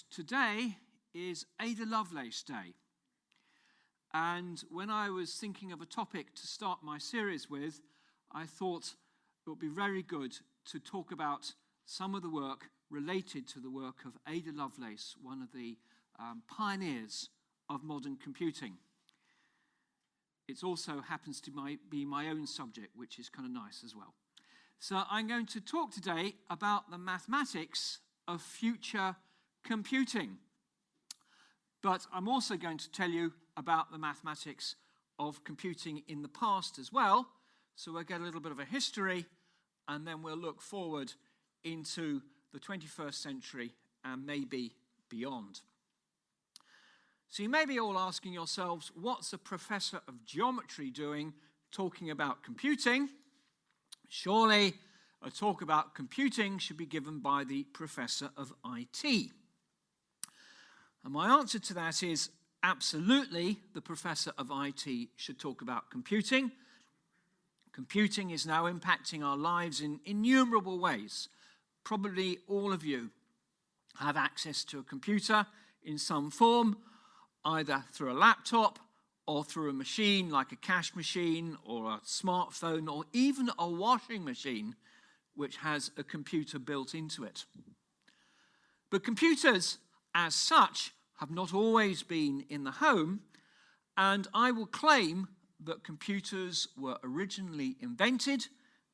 today is Ada Lovelace Day. And when I was thinking of a topic to start my series with, I thought it would be very good to talk about some of the work related to the work of Ada Lovelace, one of the pioneers of modern computing. It also happens to be my own subject, which is kind of nice as well. So I'm going to talk today about the mathematics of future computing. But I'm also going to tell you about the mathematics of computing in the past as well. So we'll get a little bit of a history, and then we'll look forward into the 21st century and maybe beyond. So you may be all asking yourselves, what's a professor of geometry doing talking about computing? Surely a talk about computing should be given by the professor of IT. And my answer to that is absolutely the professor of IT should talk about computing. Computing is now impacting our lives in innumerable ways. Probably all of you have access to a computer in some form, either through a laptop or through a machine like a cash machine or a smartphone or even a washing machine which has a computer built into it. But computers as such have not always been in the home, and I will claim that computers were originally invented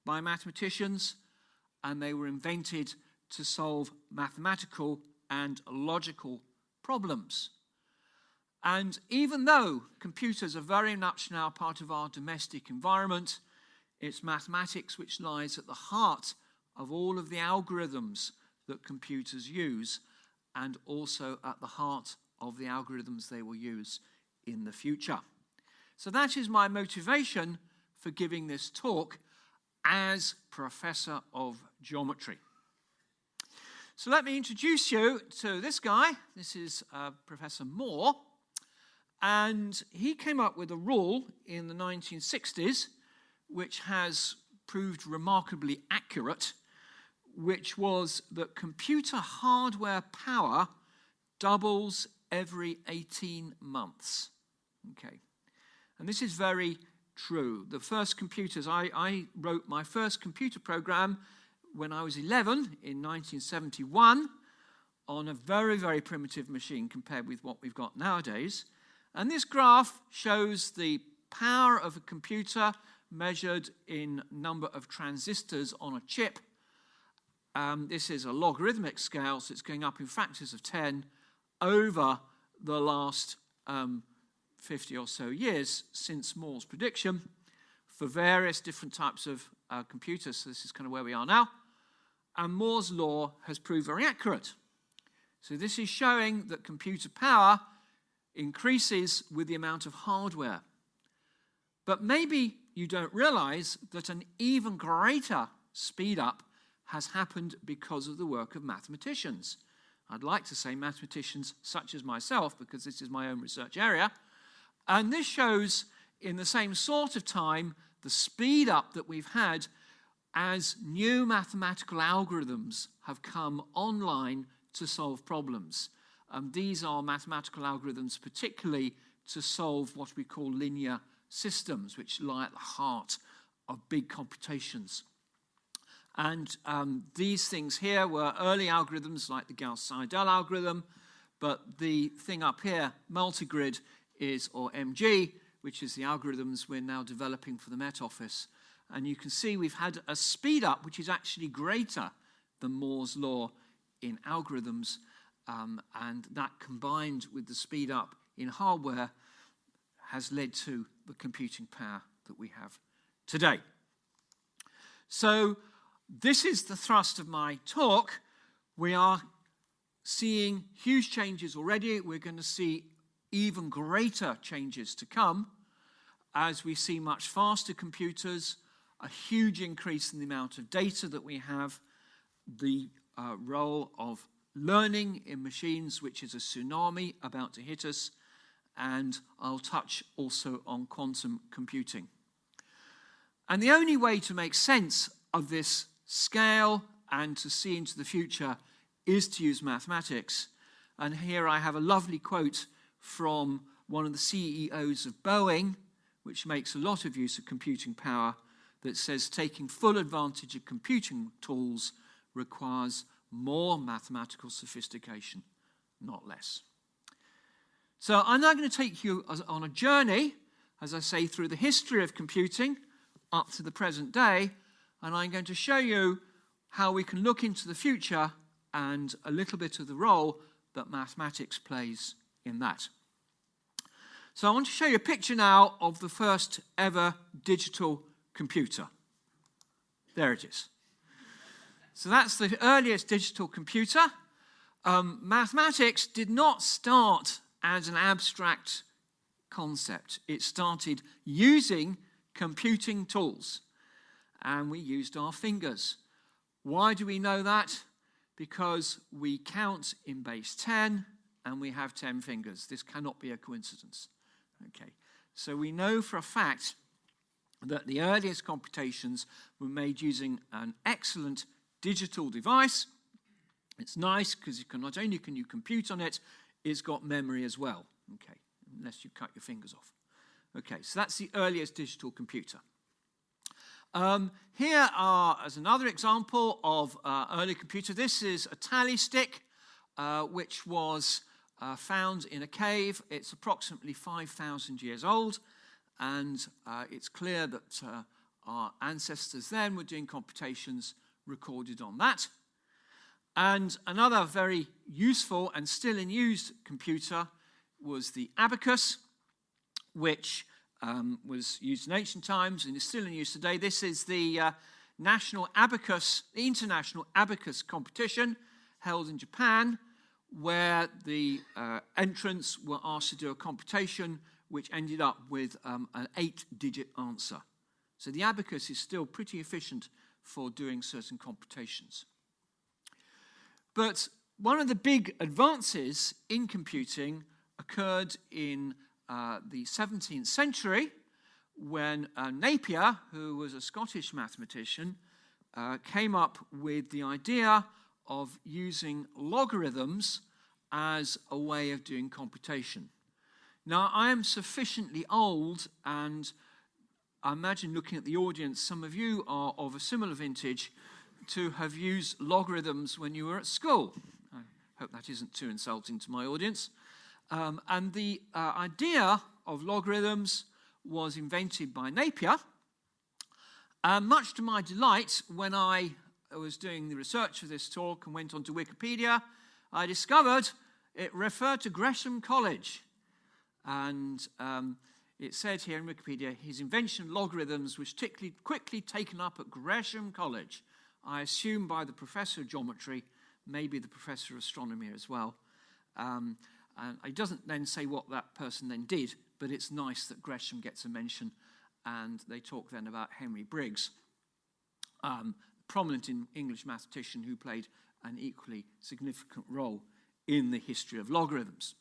by mathematicians, and they were invented to solve mathematical and logical problems. And even though computers are very much now part of our domestic environment, it's mathematics which lies at the heart of all of the algorithms that computers use, and also at the heart of the algorithms they will use in the future. So that is my motivation for giving this talk as Professor of Geometry. So let me introduce you to this guy. This is Professor Moore. And he came up with a rule in the 1960s, which has proved remarkably accurate, which was that computer hardware power doubles every 18 months. Okay. And this is very true. The first computers, I wrote my first computer program when I was 11 in 1971 on a very, very primitive machine compared with what we've got nowadays. And this graph shows the power of a computer measured in number of transistors on a chip. This is a logarithmic scale, so it's going up in factors of 10 over the last 50 or so years since Moore's prediction for various different types of computers. So this is kind of where we are now. And Moore's law has proved very accurate. So this is showing that computer power increases with the amount of hardware. But maybe you don't realize that an even greater speed up has happened because of the work of mathematicians. I'd like to say mathematicians such as myself, because this is my own research area. And this shows in the same sort of time the speed up that we've had as new mathematical algorithms have come online to solve problems. These are mathematical algorithms particularly to solve what we call linear systems, which lie at the heart of big computations. And these things here were early algorithms like the Gauss-Seidel algorithm, but the thing up here, multigrid, or MG, which is the algorithms we're now developing for the Met Office. And you can see we've had a speed up which is actually greater than Moore's law in algorithms, and that combined with the speed up in hardware has led to the computing power that we have today. So this is the thrust of my talk. We are seeing huge changes already. We're going to see even greater changes to come as we see much faster computers, a huge increase in the amount of data that we have, the role of learning in machines, which is a tsunami about to hit us, and I'll touch also on quantum computing. And the only way to make sense of this scale and to see into the future is to use mathematics. And here I have a lovely quote from one of the CEOs of Boeing, which makes a lot of use of computing power, that says taking full advantage of computing tools requires more mathematical sophistication, not less. So I'm now going to take you on a journey, as I say, through the history of computing up to the present day, and I'm going to show you how we can look into the future and a little bit of the role that mathematics plays in that. So I want to show you a picture now of the first ever digital computer. There it is. So that's the earliest digital computer. Mathematics did not start as an abstract concept. It started using computing tools, and we used our fingers. Why do we know that? Because we count in base 10 and we have 10 fingers. This cannot be a coincidence. Okay, so we know for a fact that the earliest computations were made using an excellent digital device. It's nice because not only can you compute on it, it's got memory as well. Okay, unless you cut your fingers off. Okay, so that's the earliest digital computer. Here is another example of early computer. This is a tally stick, which was found in a cave. It's approximately 5,000 years old, and it's clear that our ancestors then were doing computations recorded on that. And another very useful and still in use computer was the abacus, which was used in ancient times and is still in use today. This is the International Abacus competition held in Japan, where the entrants were asked to do a computation which ended up with an 8-digit answer. So the abacus is still pretty efficient for doing certain computations. But one of the big advances in computing occurred in the 17th century when Napier, who was a Scottish mathematician, came up with the idea of using logarithms as a way of doing computation. Now, I am sufficiently old, and I imagine looking at the audience, some of you are of a similar vintage, to have used logarithms when you were at school. I hope that isn't too insulting to my audience. And the idea of logarithms was invented by Napier. Much to my delight, when I was doing the research for this talk and went onto Wikipedia, I discovered it referred to Gresham College. And it said here in Wikipedia, his invention of logarithms was quickly taken up at Gresham College. I assume by the professor of geometry, maybe the professor of astronomy as well. And it doesn't then say what that person then did, but it's nice that Gresham gets a mention. And they talk then about Henry Briggs, prominent English mathematician who played an equally significant role in the history of logarithms.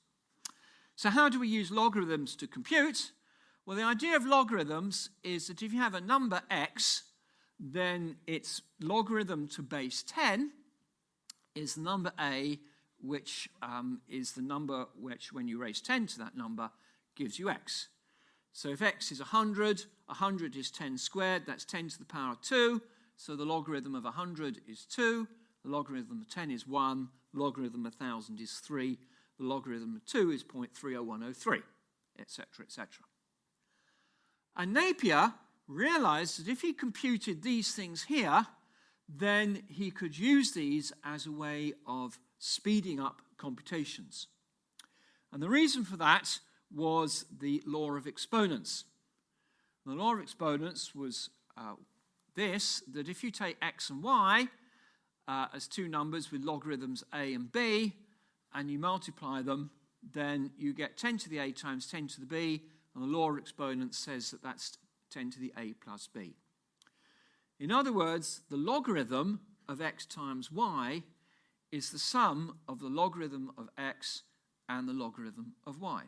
So how do we use logarithms to compute? Well, the idea of logarithms is that if you have a number x, then its logarithm to base 10 is the number a, which is the number which, when you raise 10 to that number, gives you x. So if x is 100, 100 is 10 squared, that's 10 to the power of 2, so the logarithm of 100 is 2, the logarithm of 10 is 1, the logarithm of 1,000 is 3, the logarithm of 2 is 0.30103, etc., etc. And Napier realized that if he computed these things here, then he could use these as a way of speeding up computations. And the reason for that was the law of exponents. The law of exponents was that if you take x and y as two numbers with logarithms a and b, and you multiply them, then you get 10 to the a times 10 to the b, and the law of exponents says that that's 10 to the a plus b. In other words, the logarithm of x times y is the sum of the logarithm of x and the logarithm of y.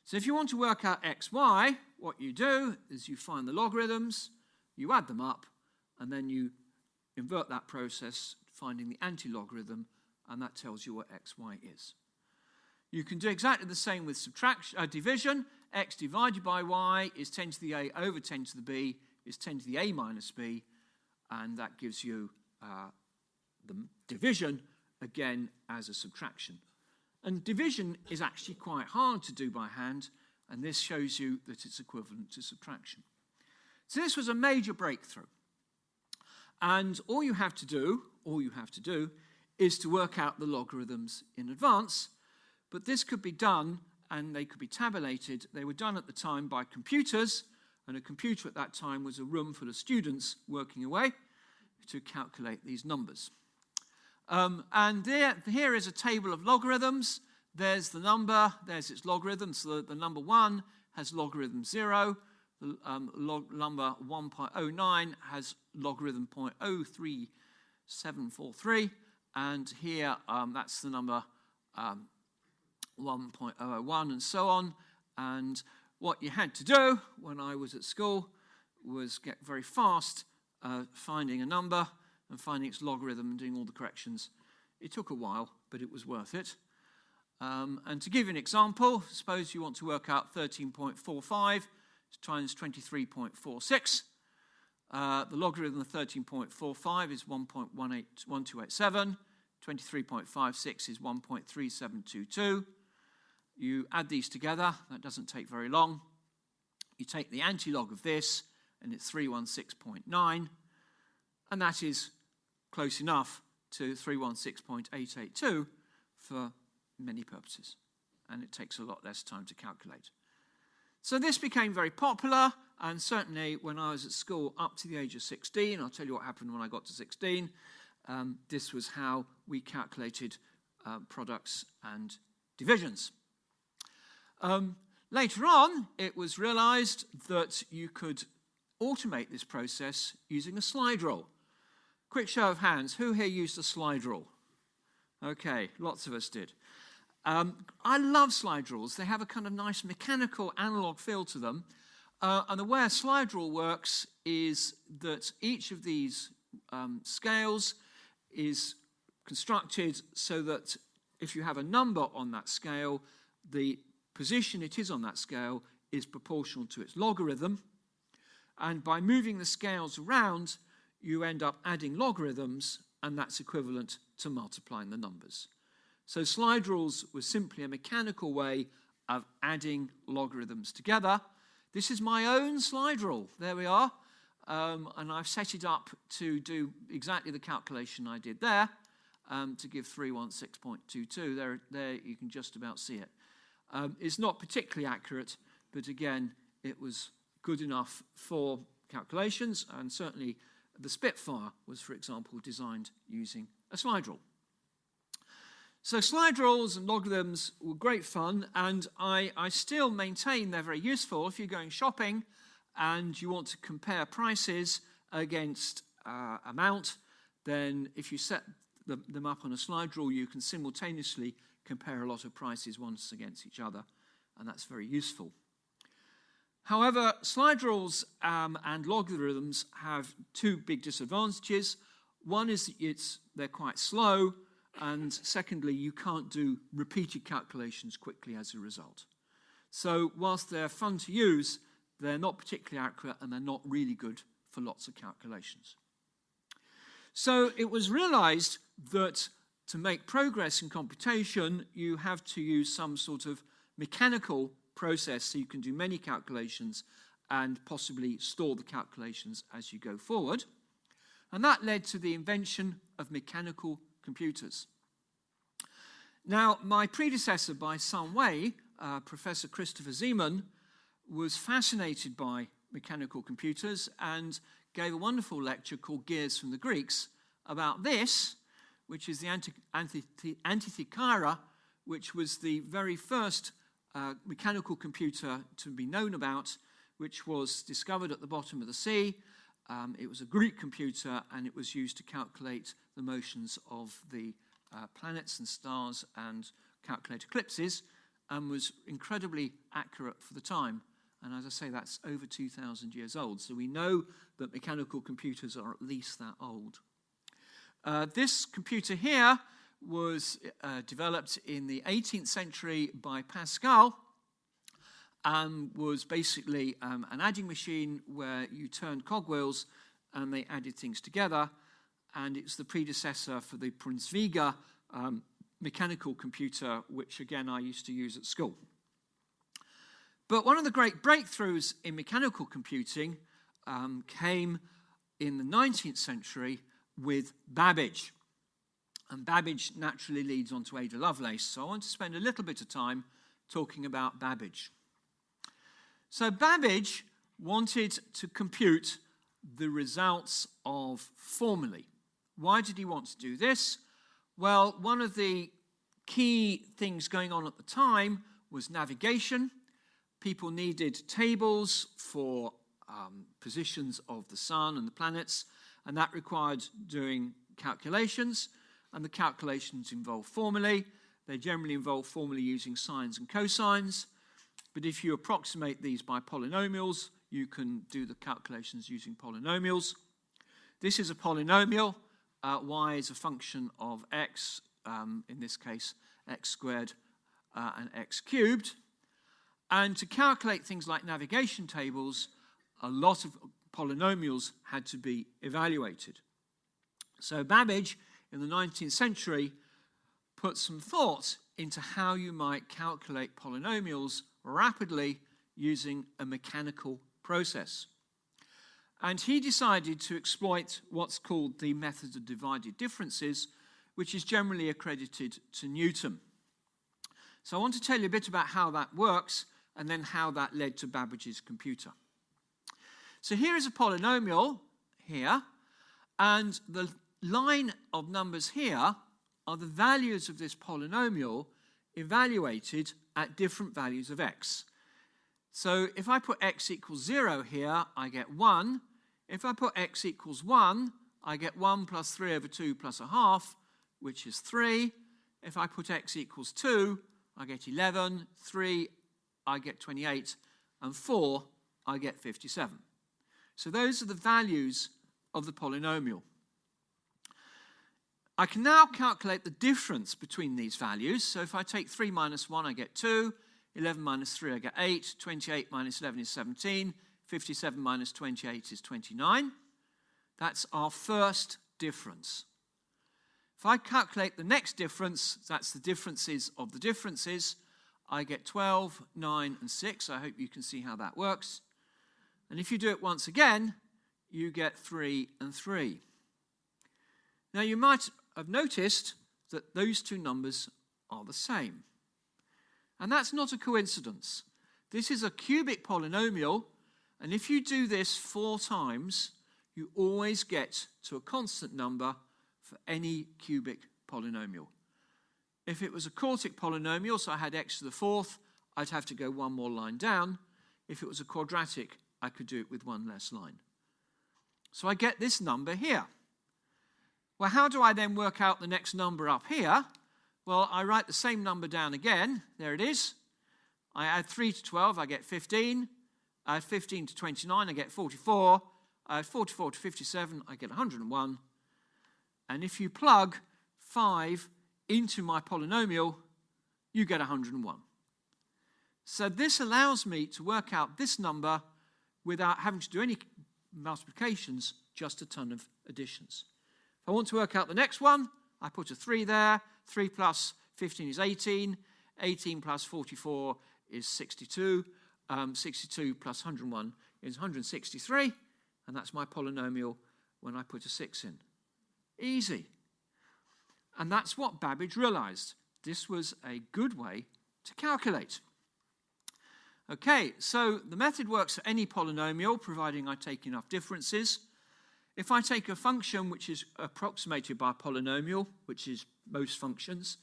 So if you want to work out xy, what you do is you find the logarithms, you add them up, and then you invert that process, finding the anti-logarithm, and that tells you what x, y is. You can do exactly the same with division. X divided by y is 10 to the a over 10 to the b is 10 to the a minus b, and that gives you the division again as a subtraction. And division is actually quite hard to do by hand, and this shows you that it's equivalent to subtraction. So this was a major breakthrough. And all you have to do is to work out the logarithms in advance. But this could be done, and they could be tabulated. They were done at the time by computers, and a computer at that time was a room full of students working away to calculate these numbers. And here is a table of logarithms. There's the number, there's its logarithm. So the number 1 has logarithm 0. The number 1.09 has logarithm 0.03743. And here, that's the number 1.001 and so on. And what you had to do when I was at school was get very fast finding a number and finding its logarithm and doing all the corrections. It took a while, but it was worth it. And to give you an example, suppose you want to work out 13.45 times 23.46. The logarithm of 13.45 is 1.1287. 23.56 is 1.3722. You add these together. That doesn't take very long. You take the antilog of this, and it's 316.9. And that is close enough to 316.882 for many purposes. And it takes a lot less time to calculate. So this became very popular, and certainly when I was at school up to the age of 16, I'll tell you what happened when I got to 16, this was how we calculated products and divisions. Later on, it was realized that you could automate this process using a slide rule. Quick show of hands, who here used a slide rule? Okay, lots of us did. I love slide rules. They have a kind of nice mechanical analog feel to them. And the way a slide rule works is that each of these scales is constructed so that if you have a number on that scale, the position it is on that scale is proportional to its logarithm. And by moving the scales around, you end up adding logarithms, and that's equivalent to multiplying the numbers. So slide rules was simply a mechanical way of adding logarithms together. This is my own slide rule. There we are. And I've set it up to do exactly the calculation I did there, to give 316.22. There you can just about see it. It's not particularly accurate, but again, it was good enough for calculations, and certainly the Spitfire was, for example, designed using a slide rule. So slide rules and logarithms were great fun, and I still maintain they're very useful. If you're going shopping and you want to compare prices against amount, then if you set them up on a slide rule, you can simultaneously compare a lot of prices once against each other, and that's very useful. However, slide rules and logarithms have two big disadvantages. One is that they're quite slow, and secondly, you can't do repeated calculations quickly as a result. So whilst they're fun to use, they're not particularly accurate, and they're not really good for lots of calculations. So it was realized that to make progress in computation, you have to use some sort of mechanical process so you can do many calculations and possibly store the calculations as you go forward. And that led to the invention of mechanical computers. Now, my predecessor by some way, Professor Christopher Zeeman, was fascinated by mechanical computers and gave a wonderful lecture called Gears from the Greeks about this, which is the Antikythera, which was the very first mechanical computer to be known about, which was discovered at the bottom of the sea. It was a Greek computer, and it was used to calculate the motions of the planets and stars and calculate eclipses, and was incredibly accurate for the time. And as I say, that's over 2,000 years old. So we know that mechanical computers are at least that old. This computer here was developed in the 18th century by Pascal, and was basically an adding machine where you turned cogwheels and they added things together, and it's the predecessor for the Brunswiga mechanical computer, which again I used to use at school. But one of the great breakthroughs in mechanical computing came in the 19th century with Babbage. And Babbage naturally leads on to Ada Lovelace, so I want to spend a little bit of time talking about Babbage. So Babbage wanted to compute the results of formulae. Why did he want to do this? Well, one of the key things going on at the time was navigation. People needed tables for positions of the sun and the planets, and that required doing calculations, and the calculations involve formulae. They generally involve formulae using sines and cosines, but if you approximate these by polynomials, you can do the calculations using polynomials. This is a polynomial. Y is a function of x, in this case x squared and x cubed. And to calculate things like navigation tables, a lot of polynomials had to be evaluated. So Babbage, in the 19th century, put some thought into how you might calculate polynomials rapidly using a mechanical process. And he decided to exploit what's called the method of divided differences, which is generally accredited to Newton. So I want to tell you a bit about how that works and then how that led to Babbage's computer. So here is a polynomial here, and the line of numbers here are the values of this polynomial evaluated at different values of x. So if I put x equals 0 here, I get 1. If I put x equals 1, I get 1 plus 3 over 2 plus a half, which is 3. If I put x equals 2, I get 11. 3, I get 28. And 4, I get 57. So those are the values of the polynomial. I can now calculate the difference between these values. So if I take 3 minus 1, I get 2. 11 minus 3, I get 8. 28 minus 11 is 17. 57 minus 28 is 29. That's our first difference. If I calculate the next difference, that's the differences of the differences, I get 12, 9, and 6. I hope you can see how that works. And if you do it once again, you get 3 and 3. Now you might have noticed that those two numbers are the same. And that's not a coincidence. This is a cubic polynomial, and if you do this 4 times, you always get to a constant number for any cubic polynomial. If it was a quartic polynomial, so I had x to the 4th, I'd have to go one more line down. If it was a quadratic, I could do it with one less line. So I get this number here. Well, how do I then work out the next number up here? Well, I write the same number down again. There it is. I add 3 to 12, I get 15. I add 15 to 29, I get 44. I add 44 to 57, I get 101. And if you plug 5 into my polynomial, you get 101. So this allows me to work out this number without having to do any multiplications, just a ton of additions. If I want to work out the next one, I put a 3 there. 3 plus 15 is 18. 18 plus 44 is 62. 62 plus 101 is 163. And that's my polynomial when I put a 6 in. Easy. And that's what Babbage realized. This was a good way to calculate. Okay, so the method works for any polynomial, providing I take enough differences. If I take a function which is approximated by a polynomial, which is most functions,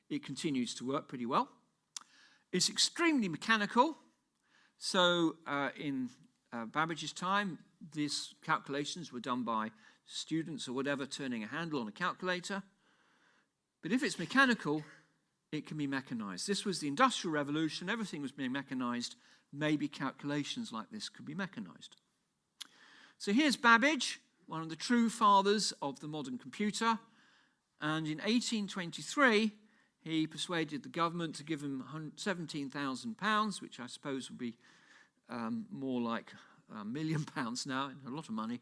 it continues to work pretty well. It's extremely mechanical. So in Babbage's time, these calculations were done by students or whatever turning a handle on a calculator. But if it's mechanical, it can be mechanized. This was the Industrial Revolution. Everything was being mechanized. Maybe calculations like this could be mechanized. So here's Babbage, one of the true fathers of the modern computer. And in 1823, he persuaded the government to give him £17,000, which I suppose would be more like £1 million now, a lot of money,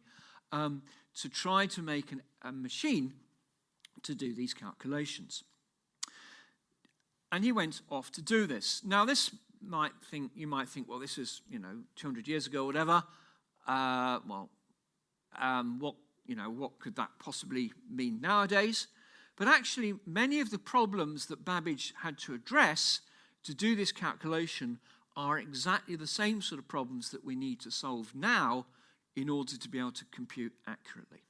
to try to make a machine to do these calculations. And he went off to do this. Now, you might think, well, this is 200 years ago, or whatever. What could that possibly mean nowadays? But actually, many of the problems that Babbage had to address to do this calculation are exactly the same sort of problems that we need to solve now in order to be able to compute accurately.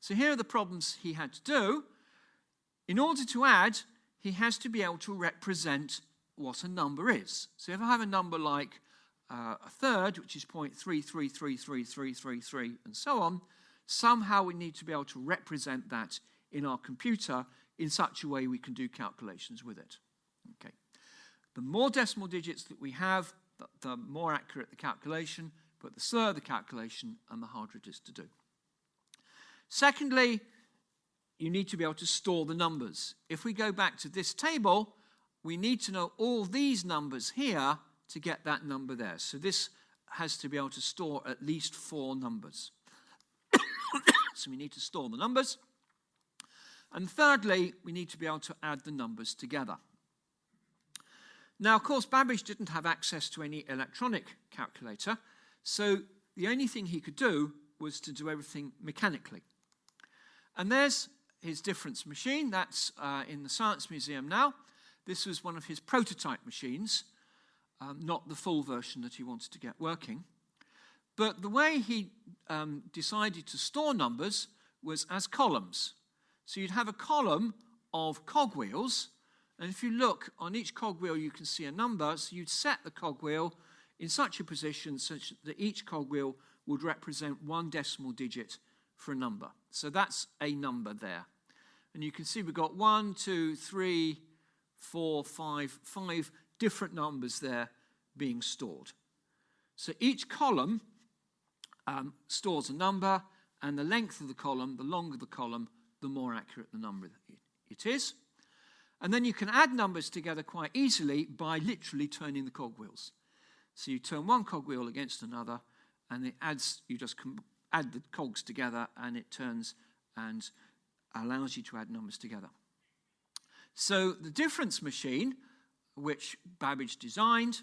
So here are the problems he had to do. In order to add, he has to be able to represent what a number is. So if I have a number like a third, which is 0.333333, and so on, somehow we need to be able to represent that in our computer in such a way we can do calculations with it. Okay. The more decimal digits that we have, the more accurate the calculation, but the slower the calculation and the harder it is to do. Secondly, you need to be able to store the numbers. If we go back to this table, we need to know all these numbers here to get that number there. So this has to be able to store at least 4 numbers. So we need to store the numbers. And thirdly, we need to be able to add the numbers together. Now, of course, Babbage didn't have access to any electronic calculator, so the only thing he could do was to do everything mechanically. And there's his difference machine. That's in the Science Museum now. This was one of his prototype machines, not the full version that he wanted to get working. But the way he decided to store numbers was as columns. So you'd have a column of cogwheels, and if you look on each cogwheel you can see a number, so you'd set the cogwheel in such a position such that each cogwheel would represent 1 decimal digit for a number. So that's a number there. And you can see we've got 1, 2, 3, 4, 5 different numbers there being stored. So each column stores a number, and the length of the column, the longer the column, the more accurate the number it is. And then you can add numbers together quite easily by literally turning the cogwheels. So you turn one cogwheel against another, and you just add the cogs together, and it turns and allows you to add numbers together. So the difference machine, which Babbage designed,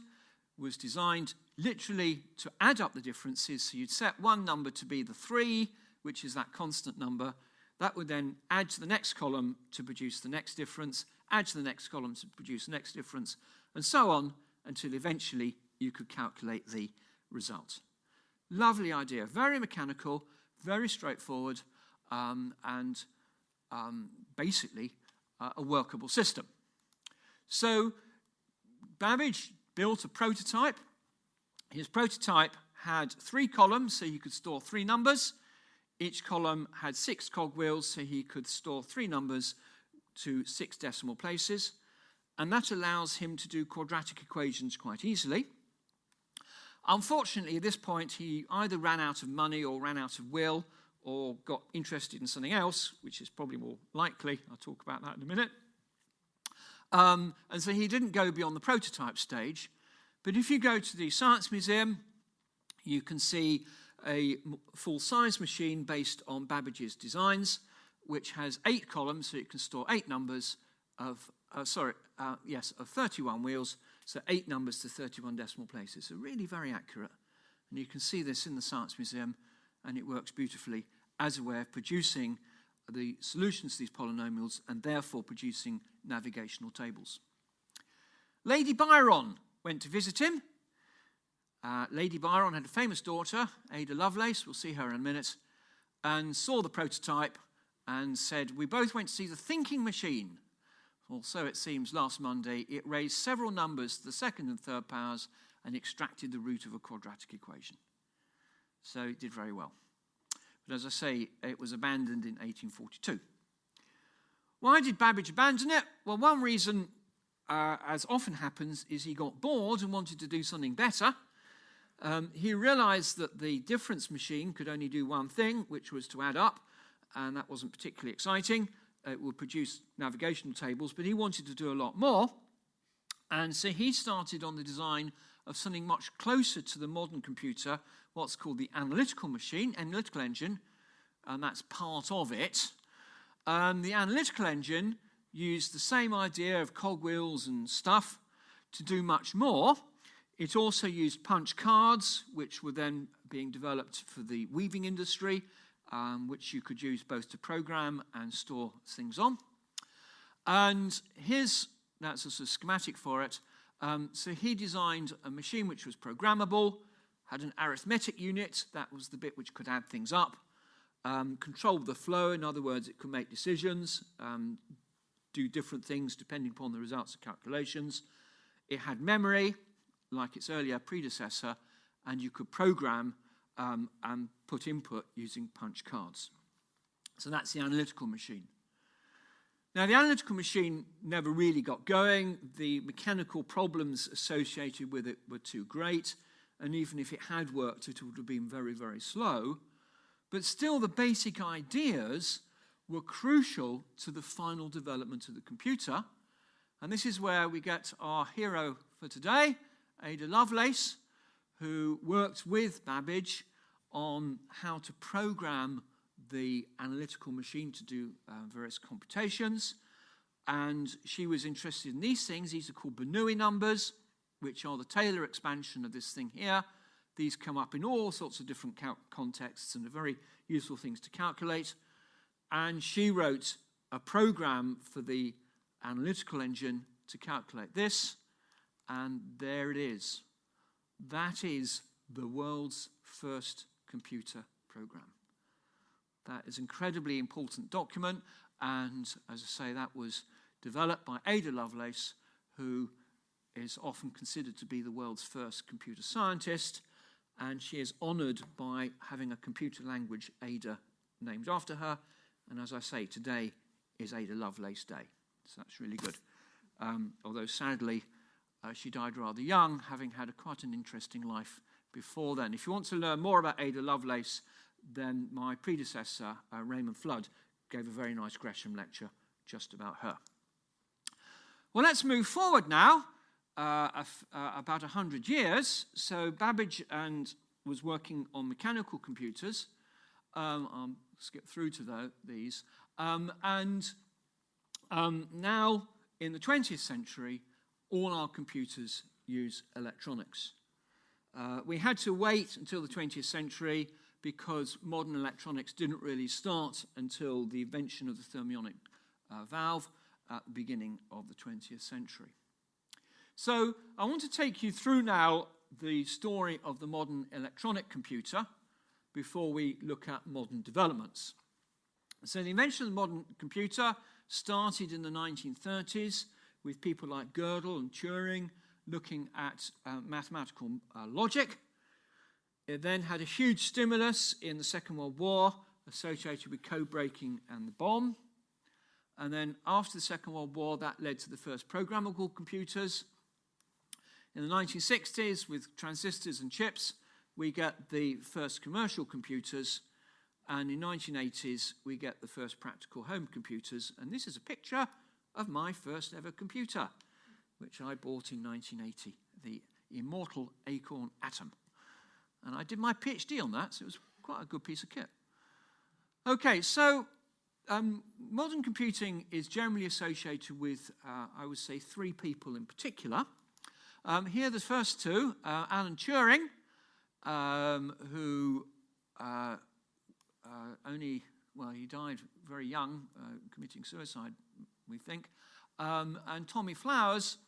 was designed literally to add up the differences. So you'd set one number to be the 3, which is that constant number. That would then add to the next column to produce the next difference, add to the next column to produce the next difference, and so on until eventually you could calculate the result. Lovely idea, very mechanical, very straightforward, and basically a workable system. So Babbage built a prototype. His prototype had 3 columns, so you could store 3 numbers. Each column had 6 cogwheels, so he could store 3 numbers to 6 decimal places. And that allows him to do quadratic equations quite easily. Unfortunately, at this point, he either ran out of money or ran out of will or got interested in something else, which is probably more likely. I'll talk about that in a minute. And so he didn't go beyond the prototype stage. But if you go to the Science Museum, you can see a full-size machine based on Babbage's designs, which has 8 columns, so it can store 8 numbers of 31 wheels, so 8 numbers to 31 decimal places. So really very accurate. And you can see this in the Science Museum, and it works beautifully as a way of producing the solutions to these polynomials and therefore producing navigational tables. Lady Byron went to visit him. Lady Byron had a famous daughter, Ada Lovelace, we'll see her in a minute, and saw the prototype and said, "We both went to see the thinking machine." Well, so it seems last Monday, it raised several numbers to the 2nd and 3rd powers and extracted the root of a quadratic equation. So it did very well. But as I say, it was abandoned in 1842. Why did Babbage abandon it? Well, one reason, as often happens, is he got bored and wanted to do something better. He realized that the difference machine could only do one thing, which was to add up, and that wasn't particularly exciting. it would produce navigational tables, but he wanted to do a lot more. And so he started on the design of something much closer to the modern computer, what's called the analytical machine, analytical engine, and that's part of it. The analytical engine used the same idea of cogwheels and stuff to do much more. It also used punch cards, which were then being developed for the weaving industry, which you could use both to program and store things on. And that's a sort of schematic for it. So he designed a machine which was programmable, had an arithmetic unit, that was the bit which could add things up, controlled the flow, in other words, it could make decisions, do different things depending upon the results of calculations. It had memory, like its earlier predecessor, and you could program and put input using punch cards. So that's the analytical machine. Now, the analytical machine never really got going. The mechanical problems associated with it were too great, and even if it had worked, it would have been very, very slow. But still, the basic ideas were crucial to the final development of the computer. And this is where we get our hero for today, Ada Lovelace, who worked with Babbage on how to program the analytical machine to do various computations. And she was interested in these things. These are called Bernoulli numbers, which are the Taylor expansion of this thing here. These come up in all sorts of different contexts and are very useful things to calculate. And she wrote a program for the analytical engine to calculate this. And there it is. That is the world's first computer program. That is an incredibly important document, and as I say, that was developed by Ada Lovelace, who is often considered to be the world's first computer scientist, and she is honoured by having a computer language, Ada, named after her, and as I say, today is Ada Lovelace Day, so that's really good. Although sadly, she died rather young, having had quite an interesting life before then. If you want to learn more about Ada Lovelace, then my predecessor, Raymond Flood, gave a very nice Gresham lecture just about her. Well, let's move forward now, about 100 years. So Babbage was working on mechanical computers. I'll skip through to these. Now, in the 20th century, all our computers use electronics. We had to wait until the 20th century because modern electronics didn't really start until the invention of the thermionic valve at the beginning of the 20th century. So I want to take you through now the story of the modern electronic computer before we look at modern developments. So the invention of the modern computer started in the 1930s with people like Gödel and Turing looking at mathematical logic. It then had a huge stimulus in the Second World War associated with code breaking and the bomb. And then after the Second World War, that led to the first programmable computers. In the 1960s, with transistors and chips, we get the first commercial computers. And in the 1980s, we get the first practical home computers. And this is a picture of my first ever computer, which I bought in 1980, the immortal Acorn Atom. And I did my PhD on that, so it was quite a good piece of kit. Okay, so modern computing is generally associated with, I would say, three people in particular. Here are the first two, Alan Turing, who he died very young, committing suicide, we think, and Tommy Flowers,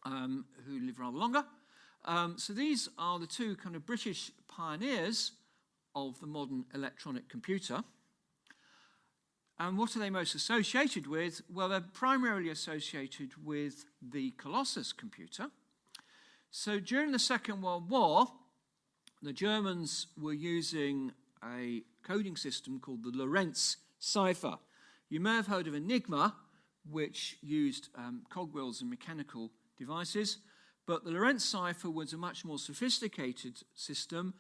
who lived rather longer. So these are the two kind of British pioneers of the modern electronic computer. And what are they most associated with? Well, they're primarily associated with the Colossus computer. So during the Second World War, the Germans were using a coding system called the Lorentz cipher. You may have heard of Enigma, which used cogwheels and mechanical devices, but the Lorentz cipher was a much more sophisticated system,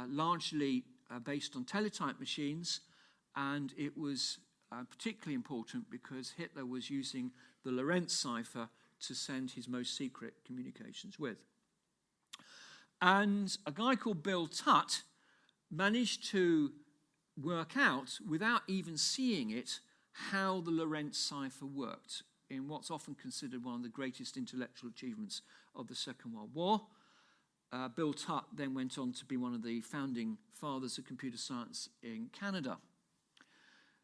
largely based on teletype machines, and it was particularly important because Hitler was using the Lorentz cipher to send his most secret communications with. And a guy called Bill Tutt managed to work out, without even seeing it, how the Lorentz cipher worked in what's often considered one of the greatest intellectual achievements of the Second World War. Bill Tutt then went on to be one of the founding fathers of computer science in Canada.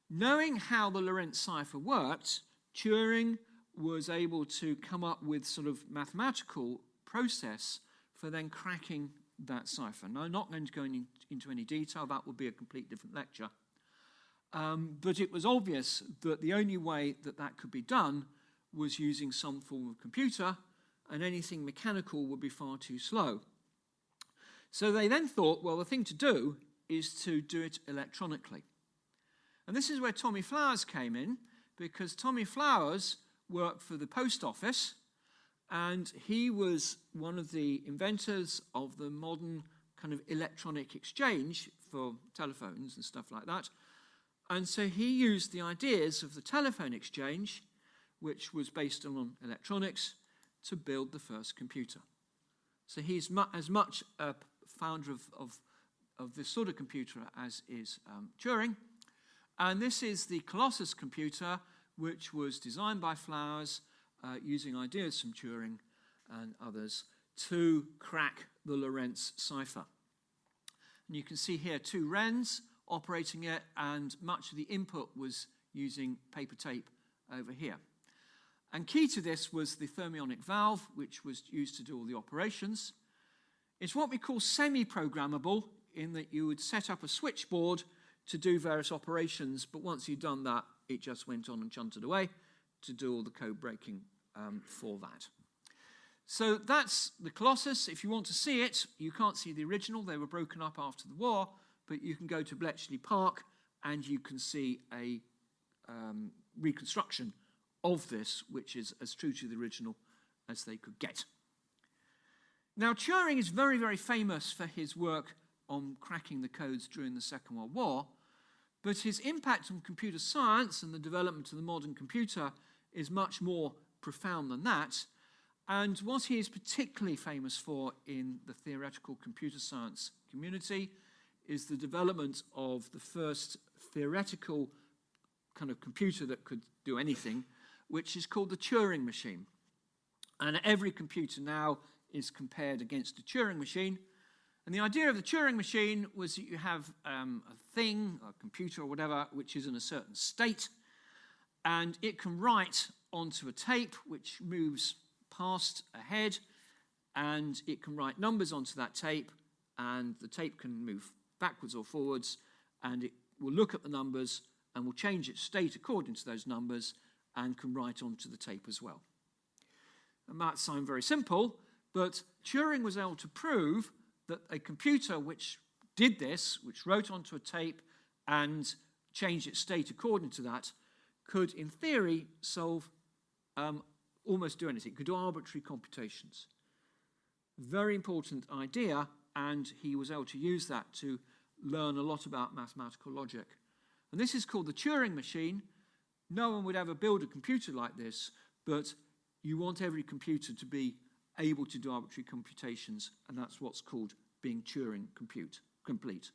Knowing how the Lorentz cipher worked, Turing was able to come up with sort of mathematical process for then cracking that cipher. Now, I'm not going to go into any detail. That would be a complete different lecture. But it was obvious that the only way that that could be done was using some form of computer, and anything mechanical would be far too slow. So they then thought, well, the thing to do is to do it electronically. And this is where Tommy Flowers came in, because Tommy Flowers worked for the post office, and he was one of the inventors of the modern kind of electronic exchange for telephones and stuff like that. And so he used the ideas of the telephone exchange, which was based on electronics, to build the first computer. So he's as much a founder of this sort of computer as is Turing. And this is the Colossus computer, which was designed by Flowers using ideas from Turing and others to crack the Lorentz cipher. And you can see here two wrens operating it, and much of the input was using paper tape over here. And key to this was the thermionic valve, which was used to do all the operations. It's what we call semi-programmable, in that you would set up a switchboard to do various operations, but once you'd done that, it just went on and chunted away to do all the code breaking for that. So that's the Colossus. If you want to see it, you can't see the original. They were broken up after the war, but you can go to Bletchley Park and you can see a reconstruction of this, which is as true to the original as they could get. Now, Turing is very, very famous for his work on cracking the codes during the Second World War, but his impact on computer science and the development of the modern computer is much more profound than that. And what he is particularly famous for in the theoretical computer science community is the development of the first theoretical kind of computer that could do anything, which is called the Turing Machine. And every computer now is compared against a Turing machine. And the idea of the Turing machine was that you have a thing, a computer or whatever, which is in a certain state, and it can write onto a tape which moves past ahead, and it can write numbers onto that tape, and the tape can move backwards or forwards, and it will look at the numbers and will change its state according to those numbers and can write onto the tape as well. It might sound very simple, but Turing was able to prove that a computer which did this, which wrote onto a tape and changed its state according to that, could, in theory, solve almost do anything. It could do arbitrary computations. Very important idea, and he was able to use that to learn a lot about mathematical logic. And this is called the Turing machine. No one would ever build a computer like this, but you want every computer to be able to do arbitrary computations, and that's what's called being Turing complete.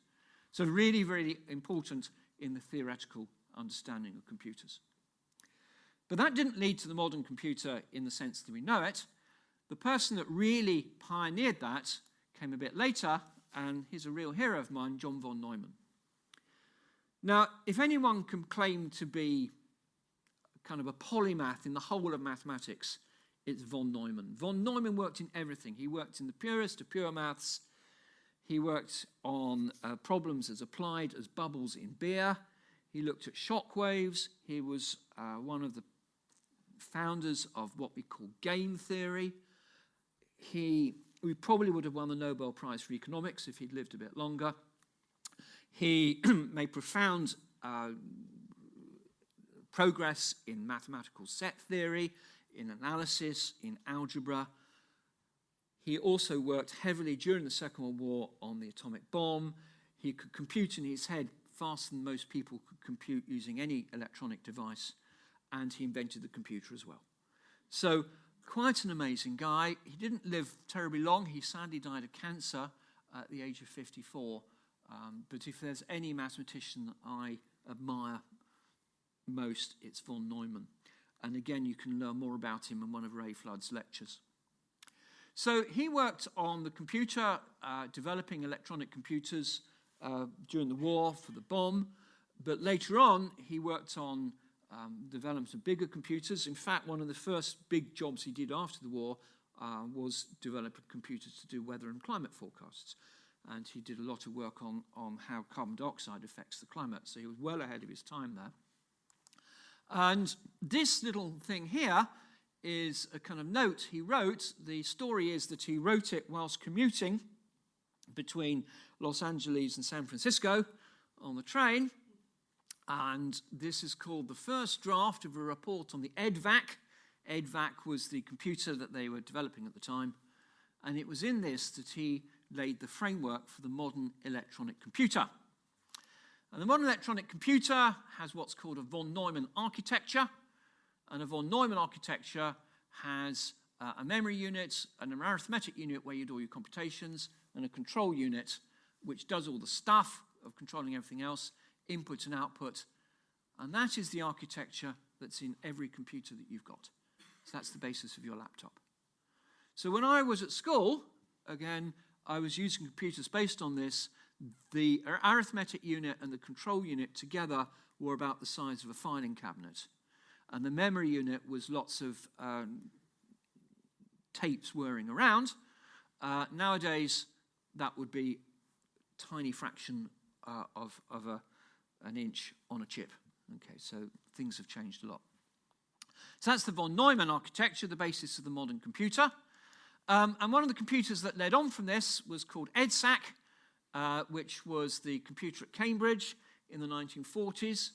So really, really important in the theoretical understanding of computers. But that didn't lead to the modern computer in the sense that we know it. The person that really pioneered that came a bit later, and he's a real hero of mine, John von Neumann. Now, if anyone can claim to be kind of a polymath in the whole of mathematics, it's von Neumann. Von Neumann worked in everything. He worked in the purest of pure maths. He worked on problems as applied as bubbles in beer. He looked at shock waves. He was one of the founders of what we call game theory. We probably would have won the Nobel Prize for Economics if he'd lived a bit longer. He made profound progress in mathematical set theory, in analysis, in algebra. He also worked heavily during the Second World War on the atomic bomb. He could compute in his head faster than most people could compute using any electronic device, and he invented the computer as well. So quite an amazing guy. He didn't live terribly long. He sadly died of cancer at the age of 54. But if there's any mathematician that I admire most, it's von Neumann. And again, you can learn more about him in one of Ray Flood's lectures. So he worked on the computer, developing electronic computers during the war for the bomb. But later on, he worked on development of bigger computers. In fact, one of the first big jobs he did after the war was developing computers to do weather and climate forecasts. And he did a lot of work on how carbon dioxide affects the climate. So he was well ahead of his time there. And this little thing here is a kind of note he wrote. The story is that he wrote it whilst commuting between Los Angeles and San Francisco on the train. And this is called the first draft of a report on the EDVAC. EDVAC was the computer that they were developing at the time. And it was in this that he laid the framework for the modern electronic computer. And the modern electronic computer has what's called a von Neumann architecture. And a von Neumann architecture has a memory unit, an arithmetic unit where you do all your computations, and a control unit which does all the stuff of controlling everything else, input and output. And that is the architecture that's in every computer that you've got. So that's the basis of your laptop. So when I was at school, again, I was using computers based on this. The arithmetic unit and the control unit together were about the size of a filing cabinet. And the memory unit was lots of tapes whirring around. Nowadays, that would be a tiny fraction of an inch on a chip. Okay, so things have changed a lot. So that's the von Neumann architecture, the basis of the modern computer. And one of the computers that led on from this was called EDSAC, which was the computer at Cambridge in the 1940s.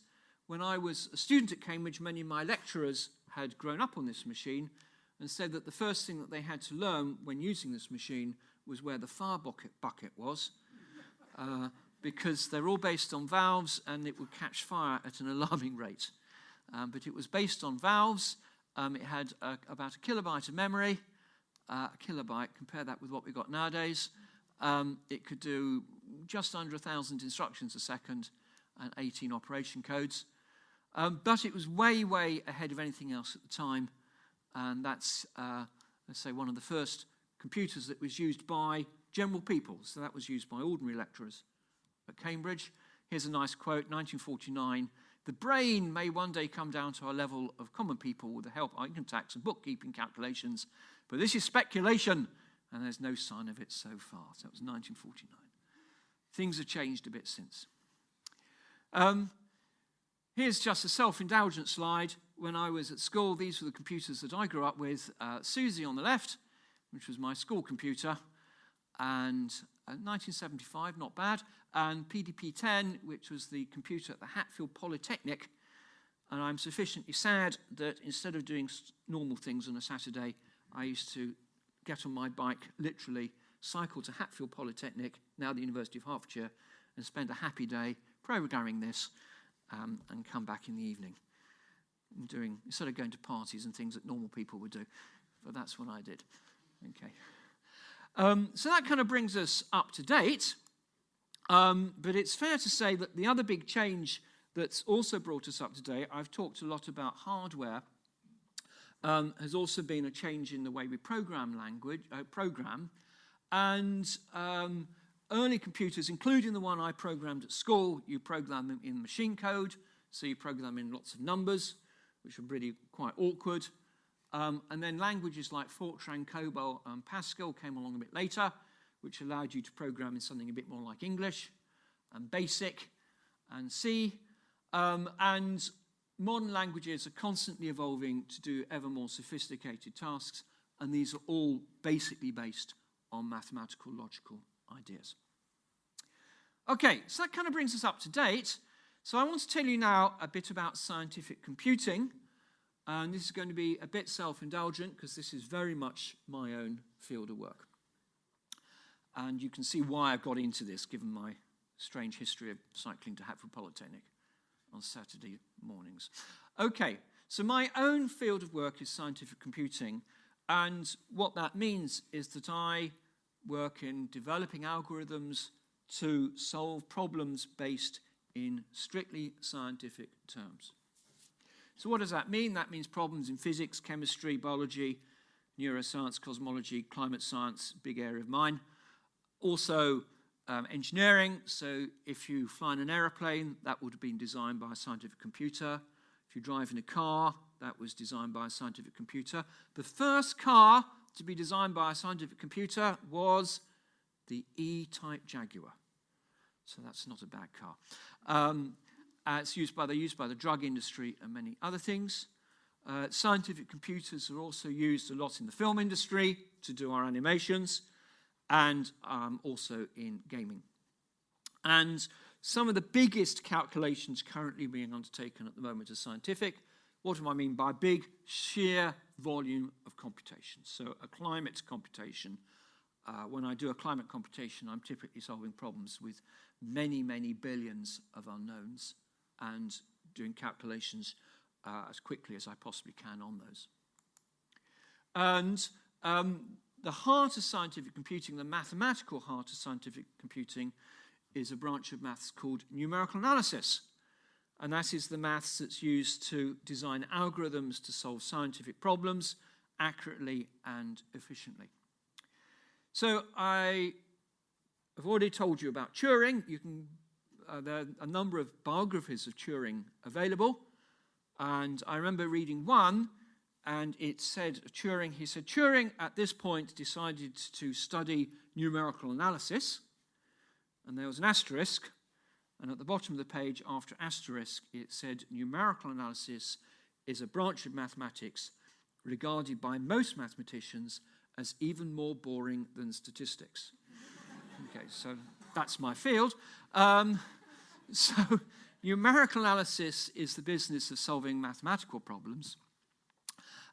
When I was a student at Cambridge, many of my lecturers had grown up on this machine and said that the first thing that they had to learn when using this machine was where the fire bucket was, because they're all based on valves and it would catch fire at an alarming rate. But it was based on valves. It had about a kilobyte of memory. A kilobyte, compare that with what we've got nowadays. It could do just under 1,000 instructions a second and 18 operation codes. But it was way, way ahead of anything else at the time. And that's, let's say, one of the first computers that was used by general people. So that was used by ordinary lecturers at Cambridge. Here's a nice quote, 1949. The brain may one day come down to our level of common people with the help of income tax and bookkeeping calculations, but this is speculation, and there's no sign of it so far. So that was 1949. Things have changed a bit since. Here's just a self-indulgent slide. When I was at school, these were the computers that I grew up with. Susie on the left, which was my school computer, and 1975, not bad, and PDP-10, which was the computer at the Hatfield Polytechnic. And I'm sufficiently sad that instead of doing normal things on a Saturday, I used to get on my bike, literally cycle to Hatfield Polytechnic, now the University of Hertfordshire, and spend a happy day programming this and come back in the evening. Instead of going to parties and things that normal people would do. But that's what I did. Okay. So that kind of brings us up to date. But it's fair to say that the other big change that's also brought us up to date, I've talked a lot about hardware, has also been a change in the way we program And early computers, including the one I programmed at school, you program them in machine code. So you program in lots of numbers, which are really quite awkward. And then languages like Fortran, COBOL, and Pascal came along a bit later, which allowed you to program in something a bit more like English, and BASIC, and C. And modern languages are constantly evolving to do ever more sophisticated tasks, and these are all basically based on mathematical logical ideas. Okay, so that kind of brings us up to date. So I want to tell you now a bit about scientific computing. And this is going to be a bit self-indulgent because this is very much my own field of work. And you can see why I've got into this, given my strange history of cycling to Hatfield Polytechnic on Saturday mornings. Okay, so my own field of work is scientific computing, and what that means is that I work in developing algorithms to solve problems based in strictly scientific terms. So what does that mean? That means problems in physics, chemistry, biology, neuroscience, cosmology, climate science, big area of mine. Also engineering, so if you fly in an aeroplane, that would have been designed by a scientific computer. If you drive in a car, that was designed by a scientific computer. The first car to be designed by a scientific computer was the E-type Jaguar. So that's not a bad car. It's used by the drug industry and many other things. Scientific computers are also used a lot in the film industry to do our animations, and also in gaming. And some of the biggest calculations currently being undertaken at the moment are scientific. What do I mean by big? Sheer volume of computation. So a climate computation. When I do a climate computation, I'm typically solving problems with many, many billions of unknowns and doing calculations as quickly as I possibly can on those. And the heart of scientific computing, the mathematical heart of scientific computing, is a branch of maths called numerical analysis. And that is the maths that's used to design algorithms to solve scientific problems accurately and efficiently. So I have already told you about Turing. There are a number of biographies of Turing available. And I remember reading one, and it said Turing at this point decided to study numerical analysis. And there was an asterisk, and at the bottom of the page after asterisk it said numerical analysis is a branch of mathematics regarded by most mathematicians as even more boring than statistics. Okay, so that's my field. So numerical analysis is the business of solving mathematical problems,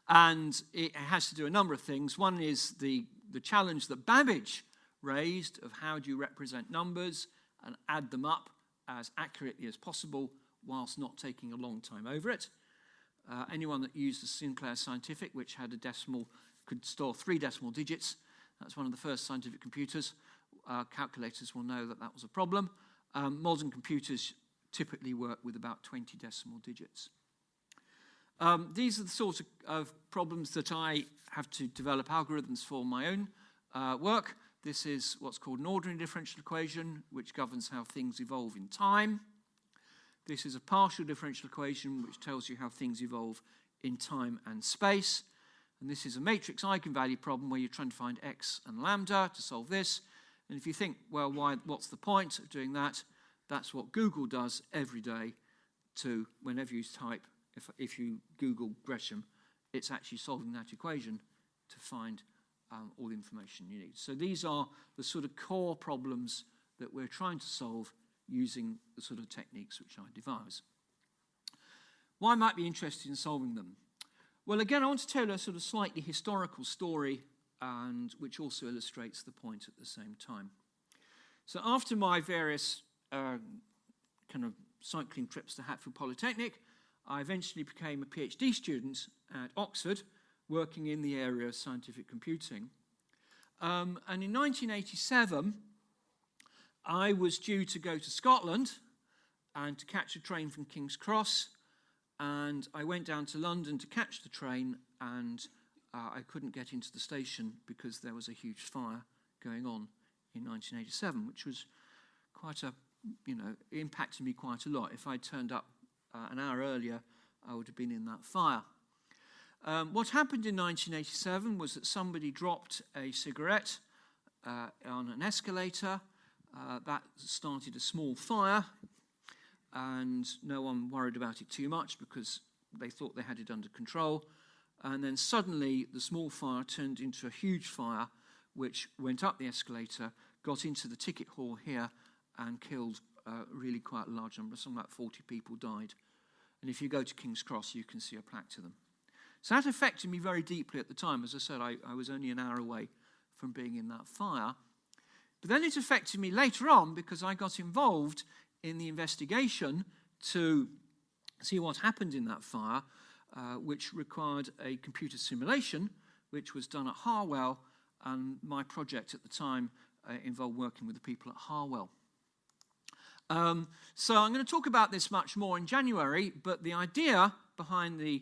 and it has to do a number of things. One is the challenge that Babbage raised of how do you represent numbers and add them up as accurately as possible whilst not taking a long time over it. Anyone that used the Sinclair Scientific, which had a decimal, could store 3 decimal digits, that's one of the first scientific computers. Calculators will know that that was a problem. Modern computers typically work with about 20 decimal digits. These are the sort of problems that I have to develop algorithms for my own work. This is what's called an ordinary differential equation, which governs how things evolve in time. This is a partial differential equation, which tells you how things evolve in time and space. And this is a matrix eigenvalue problem where you're trying to find x and lambda to solve this. And if you think, well, what's the point of doing that? That's what Google does every day to, whenever you type, if you Google Gresham, it's actually solving that equation to find all the information you need. So these are the sort of core problems that we're trying to solve using the sort of techniques which I devise. Why might be interested in solving them? Well, again, I want to tell a sort of slightly historical story, and which also illustrates the point at the same time. So after my various kind of cycling trips to Hatfield Polytechnic, I eventually became a PhD student at Oxford, working in the area of scientific computing. And in 1987, I was due to go to Scotland and to catch a train from King's Cross, and I went down to London to catch the train, and I couldn't get into the station because there was a huge fire going on in 1987, which was quite a, impacted me quite a lot. If I'd turned up an hour earlier, I would have been in that fire. What happened in 1987 was that somebody dropped a cigarette on an escalator. That started a small fire, and no one worried about it too much because they thought they had it under control. And then suddenly the small fire turned into a huge fire, which went up the escalator, got into the ticket hall here, and killed really quite a large number. Something like 40 people died. And if you go to King's Cross, you can see a plaque to them. So that affected me very deeply at the time. As I said, I was only an hour away from being in that fire. But then it affected me later on because I got involved in the investigation to see what happened in that fire, which required a computer simulation, which was done at Harwell, and my project at the time involved working with the people at Harwell. So I'm going to talk about this much more in January, but the idea behind the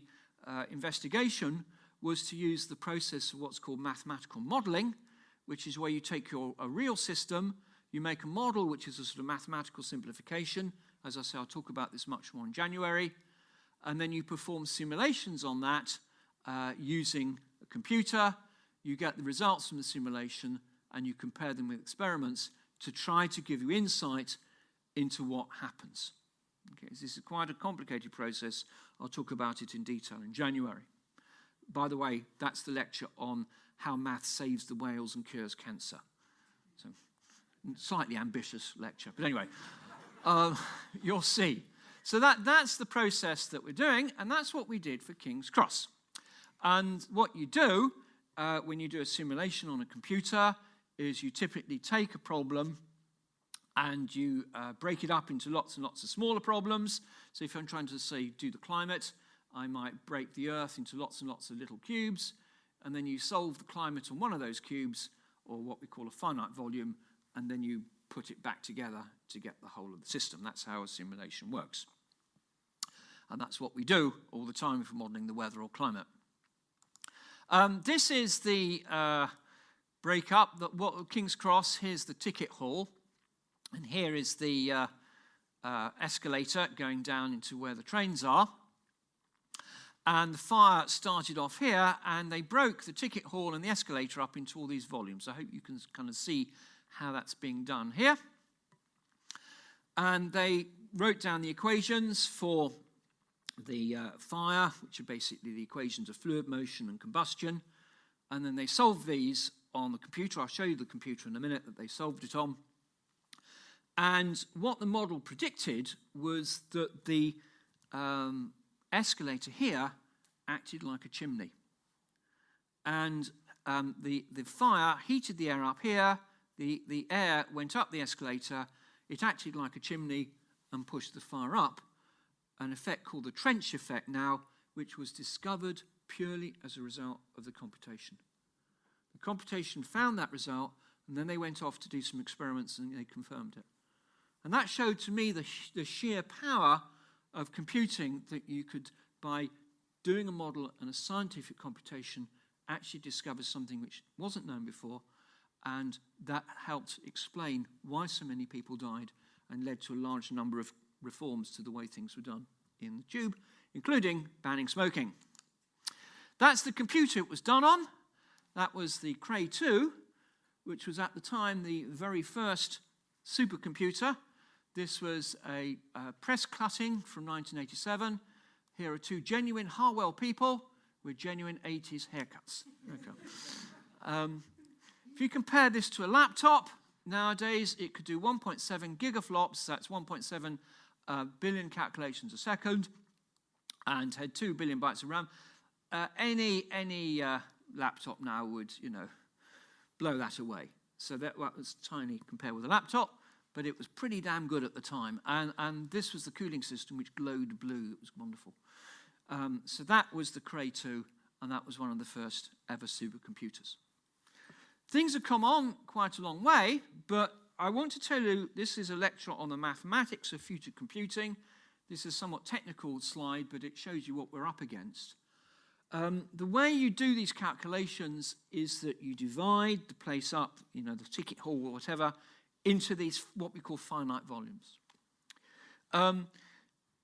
investigation was to use the process of what's called mathematical modeling, which is where you take a real system, you make a model, which is a sort of mathematical simplification. As I say, I'll talk about this much more in January. And then you perform simulations on that using a computer. You get the results from the simulation, and you compare them with experiments to try to give you insight into what happens. Okay, this is quite a complicated process. I'll talk about it in detail in January. By the way, that's the lecture on how math saves the whales and cures cancer. So, slightly ambitious lecture, but anyway, you'll see. So that's the process that we're doing, and that's what we did for King's Cross. And what you do when you do a simulation on a computer is you typically take a problem and you break it up into lots and lots of smaller problems. So if I'm trying to, say, do the climate, I might break the Earth into lots and lots of little cubes, and then you solve the climate on one of those cubes, or what we call a finite volume, and then you put it back together to get the whole of the system. That's how a simulation works. And that's what we do all the time if we're modeling the weather or climate. This is the breakup. King's Cross, here's the ticket hall. And here is the escalator going down into where the trains are. And the fire started off here, and they broke the ticket hall and the escalator up into all these volumes. I hope you can kind of see how that's being done here. And they wrote down the equations for the fire, which are basically the equations of fluid motion and combustion. And then they solved these on the computer. I'll show you the computer in a minute that they solved it on. And what the model predicted was that the escalator here acted like a chimney. And the fire heated the air up here. The air went up the escalator. It acted like a chimney and pushed the fire up. An effect called the trench effect now, which was discovered purely as a result of the computation. The computation found that result, and then they went off to do some experiments and they confirmed it. And that showed to me the sheer power of computing, that you could, by doing a model and a scientific computation, actually discover something which wasn't known before, and that helped explain why so many people died and led to a large number of reforms to the way things were done in the tube, including banning smoking. That's the computer it was done on. That was the Cray 2, which was at the time the very first supercomputer. This was a press cutting from 1987. Here are two genuine Harwell people with genuine 80s haircuts. Okay. If you compare this to a laptop, nowadays it could do 1.7 gigaflops, that's 1.7 billion calculations a second, and had 2 billion bytes of RAM. Any laptop now would, blow that away. So that was tiny compared with a laptop, but it was pretty damn good at the time. And this was the cooling system, which glowed blue. It was wonderful. So that was the Cray 2, and that was one of the first ever supercomputers. Things have come on quite a long way, but I want to tell you this is a lecture on the mathematics of future computing. This is a somewhat technical slide, but it shows you what we're up against. The way you do these calculations is that you divide the place up, the ticket hall or whatever, into these what we call finite volumes.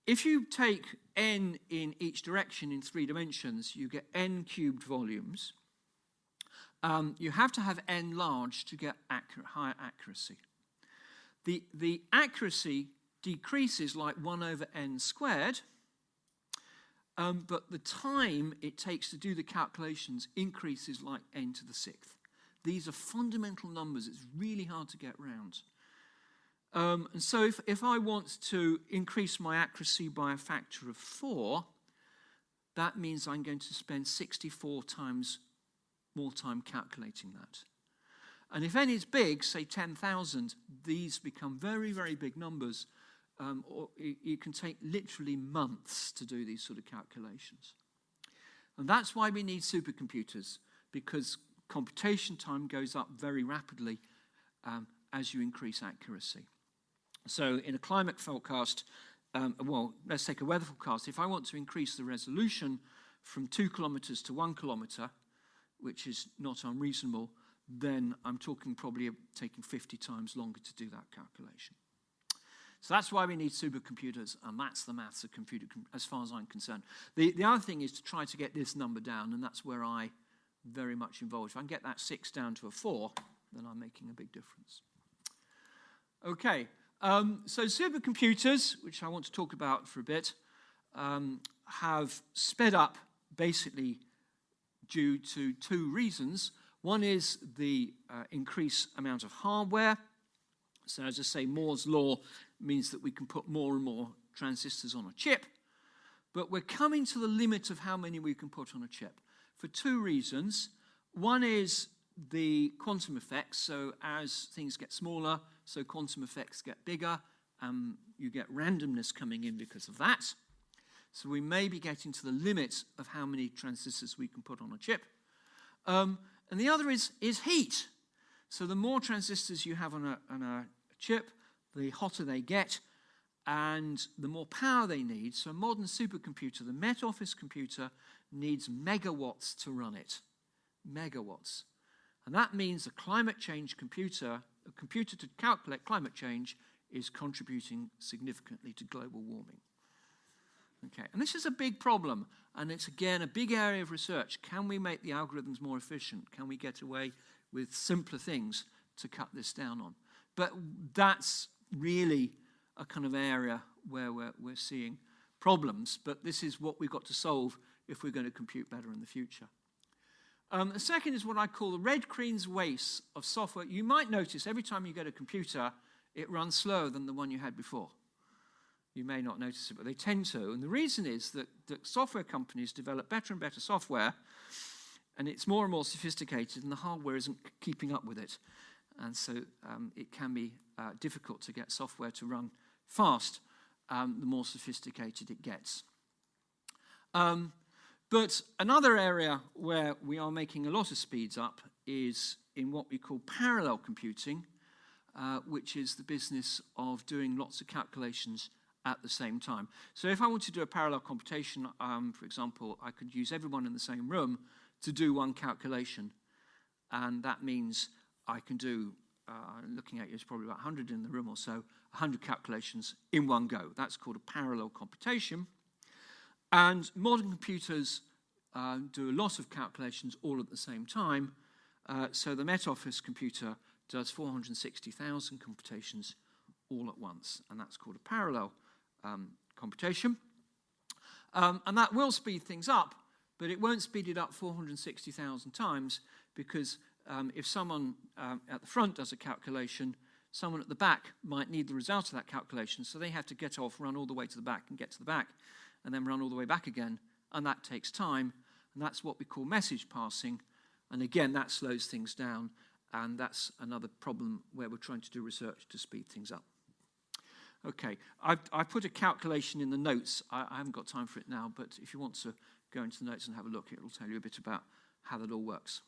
If you take n in each direction in 3 dimensions, you get n cubed volumes. You have to have n large to get higher accuracy. The accuracy decreases like 1 over n squared, but the time it takes to do the calculations increases like n to the 6th. These are fundamental numbers. It's really hard to get round. And so if I want to increase my accuracy by a factor of 4, that means I'm going to spend 64 times more time calculating that. And if n is big, say 10,000, these become very, very big numbers. Or it can take literally months to do these sort of calculations. And that's why we need supercomputers, because computation time goes up very rapidly as you increase accuracy. So in a climate forecast, let's take a weather forecast. If I want to increase the resolution from 2 kilometers to 1 kilometer, which is not unreasonable, then I'm talking probably taking 50 times longer to do that calculation. So that's why we need supercomputers, and that's the maths of computer, as far as I'm concerned. The other thing is to try to get this number down, and that's where I very much involved. If I can get that 6 down to a 4, then I'm making a big difference. Okay, so supercomputers, which I want to talk about for a bit, have sped up basically due to 2 reasons. One is the increased amount of hardware. So as I say, Moore's law means that we can put more and more transistors on a chip. But we're coming to the limit of how many we can put on a chip for 2 reasons. One is the quantum effects. So as things get smaller, so quantum effects get bigger. You get randomness coming in because of that. So we may be getting to the limit of how many transistors we can put on a chip. And the other is heat. So the more transistors you have on a chip, the hotter they get, and the more power they need. So a modern supercomputer, the Met Office computer, needs megawatts to run it. Megawatts. And that means a climate change computer, a computer to calculate climate change, is contributing significantly to global warming. Okay, and this is a big problem, and it's again a big area of research. Can we make the algorithms more efficient? Can we get away with simpler things to cut this down on? But that's really a kind of area where we're seeing problems, but this is what we've got to solve if we're going to compute better in the future. The second is what I call the red Queen's race of software. You might notice every time you get a computer, it runs slower than the one you had before. You may not notice it, but they tend to. And the reason is that software companies develop better and better software, and it's more and more sophisticated, and the hardware isn't keeping up with it. And so it can be difficult to get software to run fast, the more sophisticated it gets. But another area where we are making a lot of speeds up is in what we call parallel computing, which is the business of doing lots of calculations at the same time. So if I want to do a parallel computation, for example, I could use everyone in the same room to do one calculation. And that means I can do, looking at you, there's probably about 100 in the room or so, 100 calculations in one go. That's called a parallel computation. And modern computers do a lot of calculations all at the same time. So the Met Office computer does 460,000 computations all at once, and that's called a parallel computation. And that will speed things up, but it won't speed it up 460,000 times, because if someone at the front does a calculation, someone at the back might need the result of that calculation, so they have to get off, run all the way to the back and get to the back, and then run all the way back again, and that takes time, and that's what we call message passing, and again, that slows things down, and that's another problem where we're trying to do research to speed things up. Okay, I put a calculation in the notes. I haven't got time for it now, but if you want to go into the notes and have a look, it will tell you a bit about how that all works.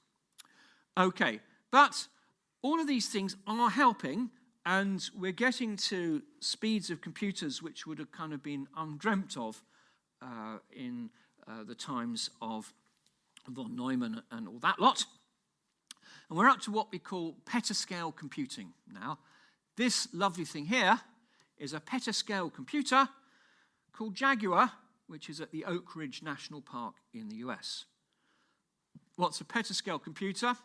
Okay, but all of these things are helping, and we're getting to speeds of computers which would have kind of been undreamt of in the times of von Neumann and all that lot. And we're up to what we call petascale computing now. This lovely thing here is a petascale computer called Jaguar, which is at the Oak Ridge National Park in the US. What's a petascale computer?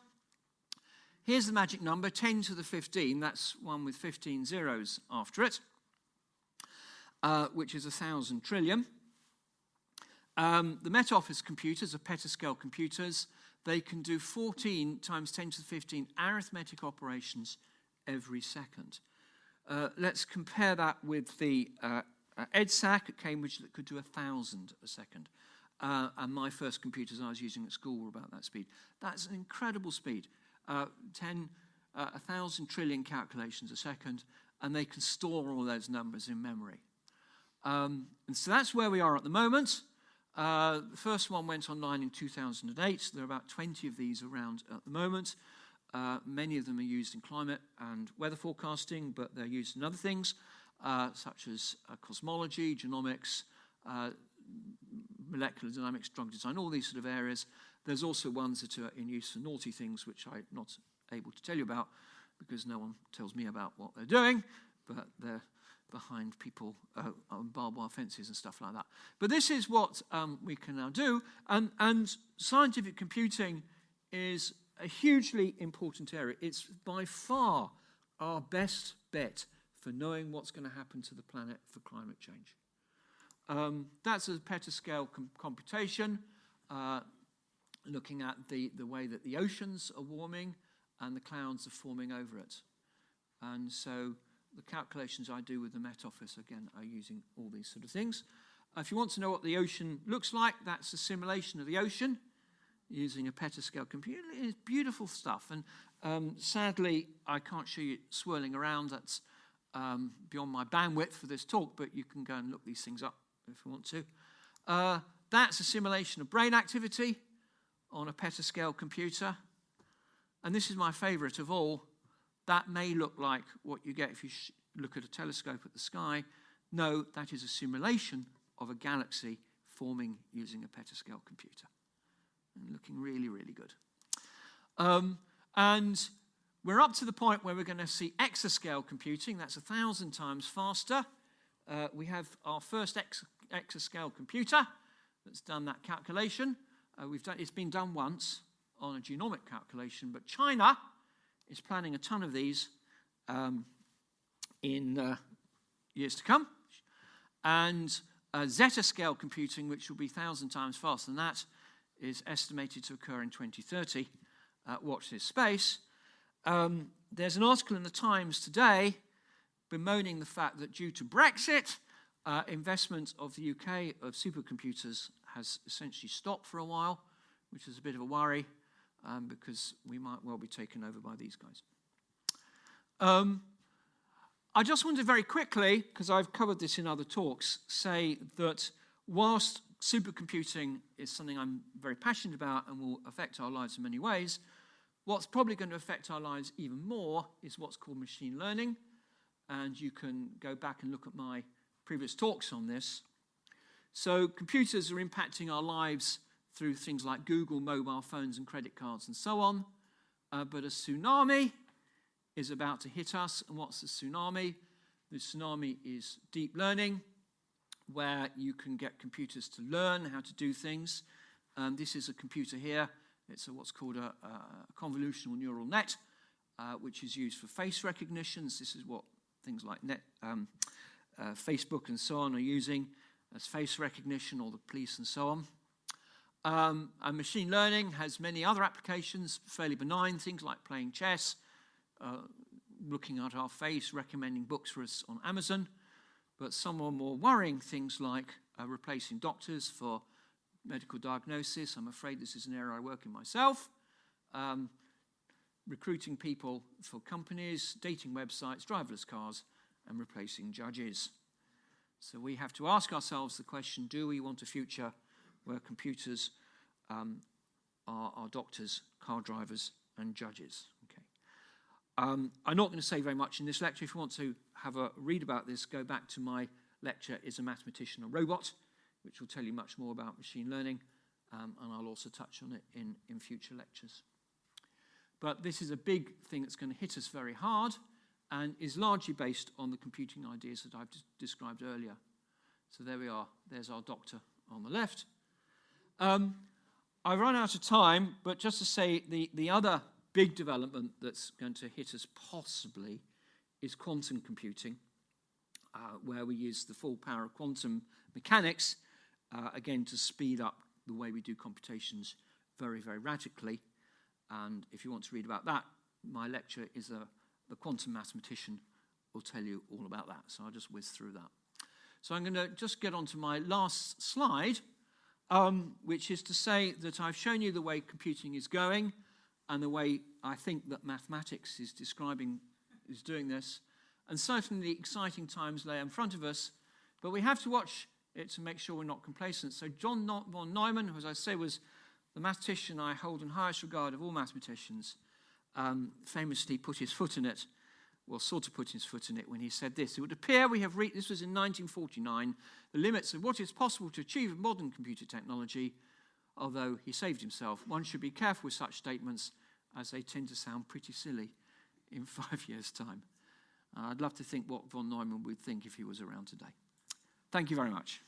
Here's the magic number, 10 to the 15. That's one with 15 zeros after it, which is 1,000 trillion. The Met Office computers are petascale computers. They can do 14 times 10 to the 15 arithmetic operations every second. Let's compare that with the EDSAC at Cambridge that could do 1,000 a second. And my first computers I was using at school were about that speed. That's an incredible speed. 10 1,000 trillion calculations a second, and they can store all those numbers in memory. And so that's where we are at the moment. The first one went online in 2008. There are about 20 of these around at the moment. Many of them are used in climate and weather forecasting, but they're used in other things, such as cosmology, genomics, molecular dynamics, drug design, all these sort of areas. There's also ones that are in use for naughty things, which I'm not able to tell you about because no one tells me about what they're doing, but they're behind people on barbed wire fences and stuff like that. But this is what we can now do, and scientific computing is a hugely important area. It's by far our best bet for knowing what's going to happen to the planet for climate change. That's a Petascale computation, looking at the way that the oceans are warming and the clouds are forming over it. And so the calculations I do with the Met Office, again, are using all these sort of things. If you want to know what the ocean looks like, that's a simulation of the ocean using a Petascale computer. It's beautiful stuff. And sadly, I can't show you it swirling around. That's beyond my bandwidth for this talk, but you can go and look these things up if you want to. That's a simulation of brain activity on a Petascale computer. And this is my favorite of all. That may look like what you get if you look at a telescope at the sky. No, that is a simulation of a galaxy forming using a Petascale computer. And looking really, really good. And we're up to the point where we're going to see exascale computing. That's 1,000 times faster. We have our first exascale computer that's done that calculation. It's been done once on a genomic calculation, but China is planning a ton of these in years to come. And zetascale computing, which will be 1,000 times faster than that, is estimated to occur in 2030. Watch this space. There's an article in the Times today bemoaning the fact that due to Brexit, investment of the UK of supercomputers has essentially stopped for a while, which is a bit of a worry because we might well be taken over by these guys. I just wanted to very quickly, because I've covered this in other talks, say that whilst supercomputing is something I'm very passionate about and will affect our lives in many ways, what's probably going to affect our lives even more is what's called machine learning. And you can go back and look at my previous talks on this. So computers are impacting our lives through things like Google, mobile phones and credit cards and so on. But a tsunami is about to hit us. And what's a tsunami? The tsunami is deep learning, where you can get computers to learn how to do things. This is a computer here. It's what's called a convolutional neural net, which is used for face recognitions. This is what things like Facebook and so on are using as face recognition, or the police and so on. And machine learning has many other applications, fairly benign things like playing chess, looking at our face, recommending books for us on Amazon, but some are more worrying things like replacing doctors for medical diagnosis. I'm afraid this is an area I work in myself. Recruiting people for companies, dating websites, driverless cars, and replacing judges. So we have to ask ourselves the question, do we want a future where computers are doctors, car drivers, and judges? Okay. I'm not going to say very much in this lecture. If you want to have a read about this, go back to my lecture, Is a Mathematician a Robot?, which will tell you much more about machine learning, and I'll also touch on it in future lectures. But this is a big thing that's going to hit us very hard and is largely based on the computing ideas that I've described earlier. So there we are. There's our doctor on the left. I've run out of time, but just to say the other big development that's going to hit us possibly is quantum computing, where we use the full power of quantum mechanics, again, to speed up the way we do computations very, very radically. And if you want to read about that, my lecture is The Quantum Mathematician will tell you all about that. So I'll just whiz through that. So I'm going to just get on to my last slide, which is to say that I've shown you the way computing is going, and the way I think that mathematics is doing this. And certainly exciting times lay in front of us, but we have to watch it to make sure we're not complacent. So John von Neumann, who, as I say, was the mathematician I hold in highest regard of all mathematicians, famously put his foot in it, well, sort of put his foot in it when he said this: "It would appear we have reached," this was in 1949, "the limits of what is possible to achieve with modern computer technology," although he saved himself. "One should be careful with such statements, as they tend to sound pretty silly in 5 years' time." I'd love to think what von Neumann would think if he was around today. Thank you very much.